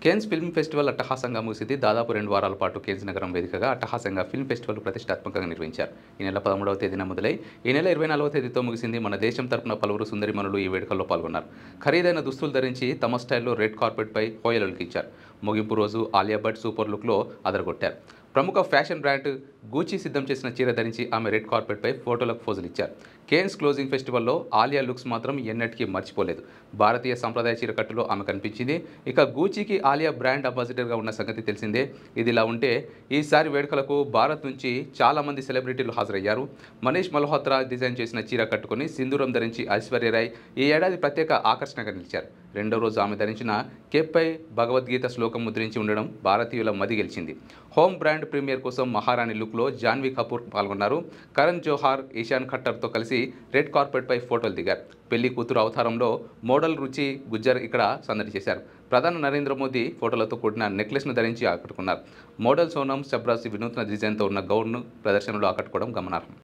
Cannes film festival అట్టహాసంగా ముగిసింది. దాదాపు 2 వారాల పాటు కేన్స్ నగరం వేదికగా అట్టహాసంగా ఫిల్మ్ ఫెస్టివల్ ప్రతిష్టాత్మకంగా నిర్వహించారు. ఈ నెల 13వ తేదీన మొదలై ఈ నెల 24వ తేదీతో ముగిసింది. మన దేశం తరపున పలువురు సుందరిమణులు ఈ వేడుకల్లో పాల్గొన్నారు. ఖరీదైన దుస్తులు ధరించి తమ స్టైల్లో రెడ్ కార్పెట్పై హోయలుకించారు. ముగింపు రోజు ఆలియా భట్ సూపర్ లుక్లో అదరగొట్టారు. ప్రముఖ ఫ్యాషన్ బ్రాండ్ గూచీ సిద్ధం చేసిన చీర ధరించి ఆమె రెడ్ కార్పెట్పై ఫోటోలకు పోజులు ఇచ్చారు. కేన్స్ క్లోజింగ్ ఫెస్టివల్లో ఆలియా లుక్స్ మాత్రం ఎన్నటికీ మర్చిపోలేదు. భారతీయ సంప్రదాయ చీరకట్టులో ఆమె కనిపించింది. ఇక గూచీకి ఆలియా బ్రాండ్ అంబాసిడర్గా ఉన్న సంగతి తెలిసిందే. ఇదిలా ఉంటే ఈసారి వేడుకలకు భారత్ నుంచి చాలామంది సెలబ్రిటీలు హాజరయ్యారు. మనీష్ మల్హోత్రా డిజైన్ చేసిన చీర కట్టుకుని సింధూరం ధరించి ఐశ్వర్యరాయ్ ఈ ఏడాది ప్రత్యేక ఆకర్షణగా నిలిచారు. రెండో రోజు ఆమె ధరించిన కేప్పై భగవద్గీత శ్లోకం ముద్రించి ఉండడం భారతీయుల మది గెలిచింది. హోమ్ బ్రాండ్ ప్రీమియర్ కోసం మహారాణి లుక్లో జాన్వీ కపూర్ పాల్గొన్నారు. కరణ్ జోహార్, ఇషాన్ ఖట్టర్తో కలిసి రెడ్ కార్పెట్పై ఫోటోలు దిగారు. పెళ్లి కూతురు అవతారంలో మోడల్ రుచి గుజ్జర్ ఇక్కడ సందడి చేశారు. ప్రధాని నరేంద్ర మోదీ ఫోటోలతో కూడిన నెక్లెస్ను ధరించి ఆకట్టుకున్నారు. మోడల్ సోనం షబ్రాసి వినూత్న డిజైన్తో ఉన్న గౌన్ను ప్రదర్శనలో ఆకట్టుకోవడం గమనార్హం.